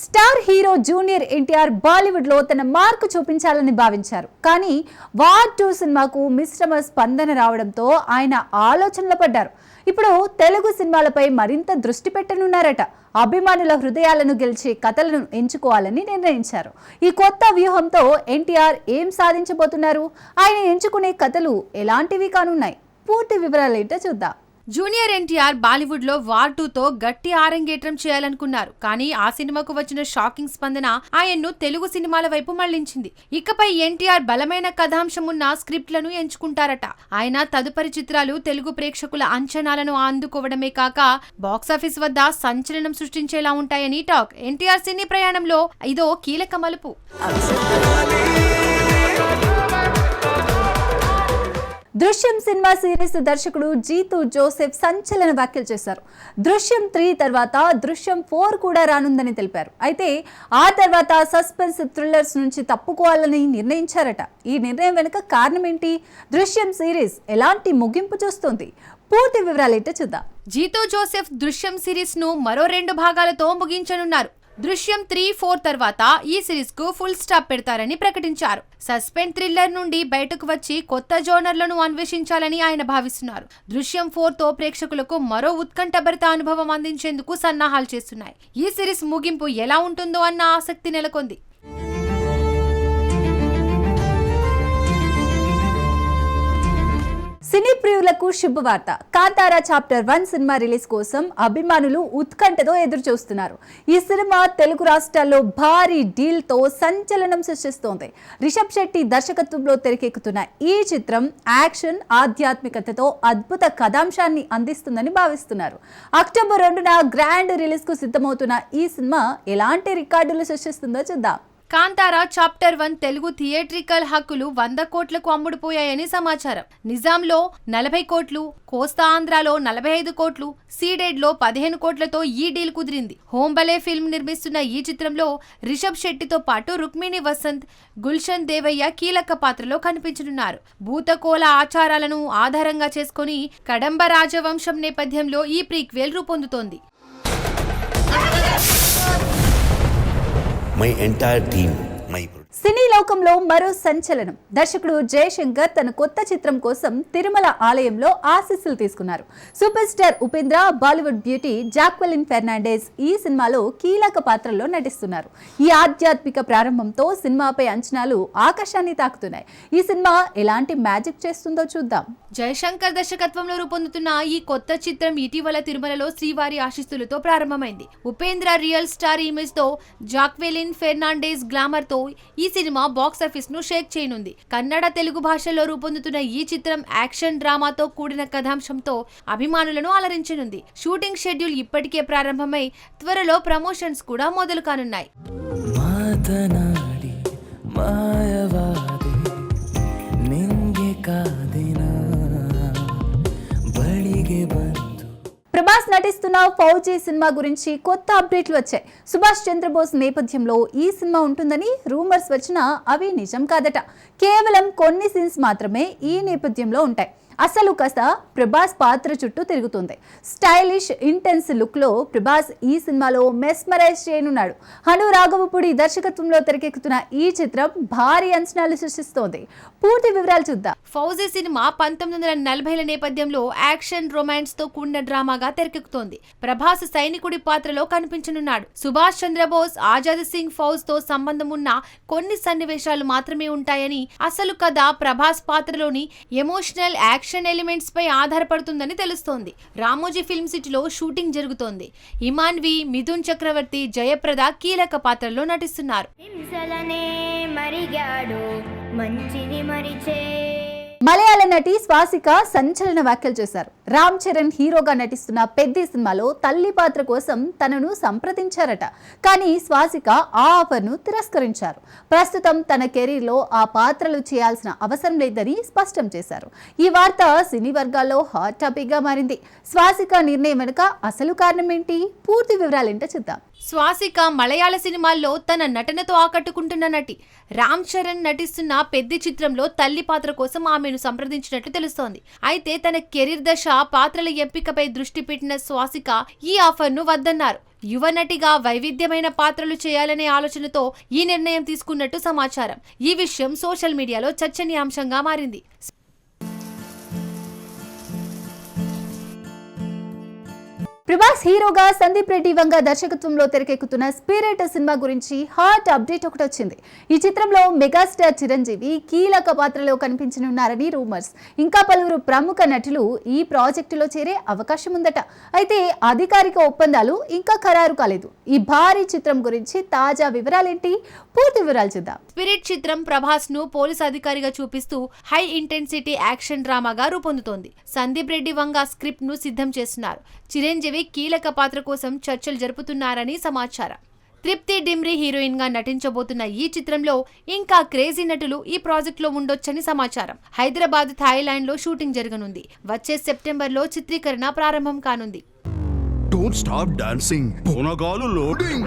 Star hero junior NTR Bollywood లో తన mark చూపించాలని భావించారు. కానీ వార్ 2 సినిమాకు మిశ్రమ స్పందన రావడంతో ఆయన ఆలోచనలో పడ్డారు. ఇప్పుడు తెలుగు సినిమాలపై మరింత దృష్టి పెట్టనున్నారట. అభిమానుల హృదయాలను గెలిచే కథలను ఎంచుకోవాలని నిర్ణయించారు. ఈ కొత్త వ్యూహంతో ఎన్టీఆర్ ఏం సాధించబోతున్నారు? ఆయన ఎంచుకునే కథలు ఎలాంటివి కానున్నాయి? పూర్తి వివరాలు ఏంటో చూద్దాం. జూనియర్ ఎన్టీఆర్ బాలీవుడ్ లో వార్ 2తో గట్టి ఆరంగేట్రం చేయాలనుకున్నారు. కానీ ఆ సినిమాకు వచ్చిన షాకింగ్ స్పందన ఆయన్ను తెలుగు సినిమాల వైపు మళ్లించింది. ఇకపై ఎన్టీఆర్ బలమైన కథాంశం ఉన్న స్క్రిప్ట్లను ఎంచుకుంటారట. ఆయన తదుపరి చిత్రాలు తెలుగు ప్రేక్షకుల అంచనాలను అందుకోవడమే కాక బాక్సాఫీస్ వద్ద సంచలనం సృష్టించేలా ఉంటాయని టాక్. ఎన్టీఆర్ సినీ ప్రయాణంలో ఇదో కీలక మలుపు. దృశ్యం సినిమా సిరీస్ దర్శకుడు జీతూ జోసెఫ్ సంచలన వ్యాఖ్యలు చేశారు. దృశ్యం 3 తర్వాత దృశ్యం 4 కూడా రానుందని తెలిపారు. అయితే ఆ తర్వాత సస్పెన్స్ థ్రిల్లర్స్ నుంచి తప్పుకోవాలని నిర్ణయించారట. ఈ నిర్ణయం వెనుక కారణం ఏంటి? దృశ్యం సిరీస్ ఎలాంటి ముగింపు చూస్తుంది? పూర్తి వివరాలు ఏంటో చూద్దాం. జీతూ జోసెఫ్ దృశ్యం సిరీస్ ను మరో 2 భాగాలతో ముగించనున్నారు. దృశ్యం 3, 4 తర్వాత ఈ సిరీస్ కు ఫుల్ స్టాప్ పెడతారని ప్రకటించారు. సస్పెన్స్ థ్రిల్లర్ నుండి బయటకు వచ్చి కొత్త జోనర్లను అన్వేషించాలని ఆయన భావిస్తున్నారు. దృశ్యం 4తో ప్రేక్షకులకు మరో ఉత్కంఠభరిత అనుభవం అందించేందుకు సన్నాహాలు చేస్తున్నాయి. ఈ సిరీస్ ముగింపు ఎలా ఉంటుందో అన్న ఆసక్తి నెలకొంది. సినీ ప్రియులకు శుభవార్త. కాంతారా చాప్టర్ 1 సినిమా రిలీజ్ కోసం అభిమానులు ఉత్కంఠతో ఎదురు చూస్తున్నారు. ఈ సినిమా తెలుగు రాష్ట్రాల్లో భారీ డీల్ తో సంచలనం సృష్టిస్తోంది. రిషబ్ శెట్టి దర్శకత్వంలో తెరకెక్కుతున్న ఈ చిత్రం యాక్షన్, ఆధ్యాత్మికతతో అద్భుత కథాంశాన్ని అందిస్తుందని భావిస్తున్నారు. అక్టోబర్ 2న గ్రాండ్ రిలీజ్ కు సిద్ధమవుతున్న ఈ సినిమా ఎలాంటి రికార్డులు సృష్టిస్తుందో చూద్దాం. కాంతారా చాప్టర్ 1 తెలుగు థియేట్రికల్ హక్కులు 100 కోట్లకు అమ్ముడుపోయాయని సమాచారం. నిజాంలో 40 కోట్లు, కోస్తా ఆంధ్రాలో 45 కోట్లు, సీడెడ్ లో 15 కోట్లతో ఈ డీల్ కుదిరింది. హోంబలే ఫిల్మ్ నిర్మిస్తున్న ఈ చిత్రంలో రిషబ్ శెట్టితో పాటు రుక్మిణి వసంత్, గుల్షన్ దేవయ్య కీలక పాత్రలో కనిపించనున్నారు. భూతకోల ఆచారాలను ఆధారంగా చేసుకుని కడంబ రాజవంశం నేపథ్యంలో ఈ ప్రీక్వెల్ రూపొందుతోంది. My entire team, సినీ లోకంలో మరో సంచలనం. దర్శకుడు జయశంకర్ తన కొత్త చిత్రం కోసం తిరుమల ఆలయంలో ఆశీస్సులు తీసుకున్నారు. Super star Upendra, Bollywood beauty Jacqueline Fernandez ఈ సినిమాలో కీలక పాత్రల్లో నటిస్తున్నారు. ఈ ఆధ్యాత్మిక ప్రారంభంతో సినిమాపై అంచనాలు ఆకాశాన్ని తాకుతున్నాయి. ఈ సినిమా ఎలాంటి మ్యాజిక్ చేస్తుందో చూద్దాం. జయశంకర్ దర్శకత్వంలో రూపొందుతున్న ఈ కొత్త చిత్రం ఇటీవల తిరుమలలో శ్రీవారి ఆశీస్సులతో ప్రారంభమైంది. ఉపేంద్ర రియల్ స్టార్ ఇమేజ్ తో, జాక్వెలిన్ ఫెర్నాండెజ్ గ్లామర్ తో ఈ సినిమా బాక్సాఫీస్ ను షేక్ చేయనుంది. కన్నడ, తెలుగు భాషల్లో రూపొందుతున్న ఈ చిత్రం యాక్షన్ డ్రామాతో కూడిన కథాంశంతో అభిమానులను అలరించనుంది. షూటింగ్ షెడ్యూల్ ఇప్పటికే ప్రారంభమై త్వరలో ప్రమోషన్స్ కూడా మొదలు కానున్నాయి. ప్రభాస్ నటిస్తున్న ఫౌజీ సినిమా గురించి కొత్త అప్డేట్లు వచ్చాయి. సుభాష్ చంద్రబోస్ నేపథ్యంలో ఈ సినిమా ఉంటుందని రూమర్స్ వచ్చినా అవి నిజం కాదట. కేవలం కొన్ని సీన్స్ మాత్రమే ఈ నేపథ్యంలో ఉంటాయి. అసలు కథ ప్రభాస్ పాత్ర చుట్టూ తిరుగుతుంది. స్టైలిష్, ఇంటెన్స్ లుక్ లో ప్రభాస్ ఈ సినిమాలో మెస్మరైజ్ చేయనున్నాడు. హను రాఘవపూడి దర్శకత్వంలో తెరకెక్కుతున్న ఈ చిత్రం భారీ అంచనాలు సృష్టిస్తోంది. పూర్తి వివరాలు చూద్దాం. ఫౌజీ సినిమా 1940ల నేపథ్యంలో యాక్షన్, రొమాన్స్ తో కూడిన డ్రామాగా తెరకెక్కుతోంది. ప్రభాస్ సైనికుడి పాత్రలో కనిపించనున్నాడు. సుభాష్ చంద్రబోస్, ఆజాద్ సింగ్ ఫౌజ్ తో సంబంధం ఉన్న కొన్ని సన్నివేశాలు మాత్రమే ఉంటాయని, అసలు కథ ప్రభాస్ పాత్రలోని ఎమోషనల్ యాక్షన్ ఎలిమెంట్స్ పై ఆధారపడుతుందని తెలుస్తోంది. రామోజీ ఫిల్మ్ సిటీలో షూటింగ్ జరుగుతోంది. ఇమాన్వి, మిథున్ చక్రవర్తి, జయప్రద కీలక పాత్రల్లో నటిస్తున్నారు. మలయాళ నటి స్వాసిక సంచలన వ్యాఖ్యలు చేశారు. రామ్ చరణ్ హీరోగా నటిస్తున్న పెద్ది సినిమాలో తల్లి పాత్ర కోసం తనను సంప్రదించారట. కానీ స్వాసిక ఆ ఆఫర్ను తిరస్కరించారు. ప్రస్తుతం తన కెరీర్లో ఆ పాత్రలు చేయాల్సిన అవసరం లేదని స్పష్టం చేశారు. ఈ వార్త సినీ వర్గాల్లో హాట్ టాపిక్ గా మారింది. స్వాసిక నిర్ణయం వెనుక అసలు కారణం ఏంటి? పూర్తి వివరాలేంటో చూద్దాం. స్వాసిక మలయాళ సినిమాల్లో తన నటనతో ఆకట్టుకుంటున్న నటి. రామ్ చరణ్ నటిస్తున్న పెద్ది చిత్రంలో తల్లి పాత్ర కోసం ఆమెను సంప్రదించినట్లు తెలుస్తోంది. అయితే తన కెరీర్ దశ, పాత్రల ఎంపికపై దృష్టి పెట్టిన స్వాసిక ఈ ఆఫర్ ను వద్దన్నారు. యువ నటిగా వైవిధ్యమైన పాత్రలు చేయాలనే ఆలోచనతో ఈ నిర్ణయం తీసుకున్నట్టు సమాచారం. ఈ విషయం సోషల్ మీడియాలో చర్చనీయాంశంగా మారింది. ప్రభాస్ హీరోగా సందీప్ రెడ్డి వంగ దర్శకత్వంలో తెరకెక్కుతున్న స్పిరిట్ సినిమా గురించి హాట్ అప్డేట్ ఒకటి వచ్చింది. ఈ చిత్రంలో మెగాస్టార్ చిరంజీవి కీలక పాత్రలో కనిపించనున్నారని రూమర్స్. ఇంకా పలువురు ప్రముఖ నటులు ఈ ప్రాజెక్టులో చేరే అవకాశం ఉందట. అయితే అధికారిక ఒప్పందాలు ఇంకా ఖరారు కాలేదు. ఈ భారీ చిత్రం గురించి తాజా వివరాలేంటి? పూర్తి వివరాలు చూద్దాం. స్పిరిట్ చిత్రం ప్రభాస్ ను పోలీస్ అధికారిగా చూపిస్తూ హై ఇంటెన్సిటీ యాక్షన్ డ్రామాగా రూపొందుతోంది. సందీప్ రెడ్డి వంగ స్క్రిప్ట్ ను సిద్ధం చేస్తున్నారు. చిరంజీవి కీలక పాత్ర కోసం చర్చలు జరుపుతున్నారని సమాచారం. తృప్తి డిమ్రీ హీరోయిన్ గా నటించబోతున్న ఈ చిత్రంలో ఇంకా క్రేజీ నటులు ఈ ప్రాజెక్ట్ లో ఉండొచ్చని సమాచారం. హైదరాబాద్, థాయిలాండ్ లో షూటింగ్ జరగనుంది. వచ్చే సెప్టెంబర్ లో చిత్రీకరణ ప్రారంభం కానుంది. Don't stop dancing. Bonagalu loading.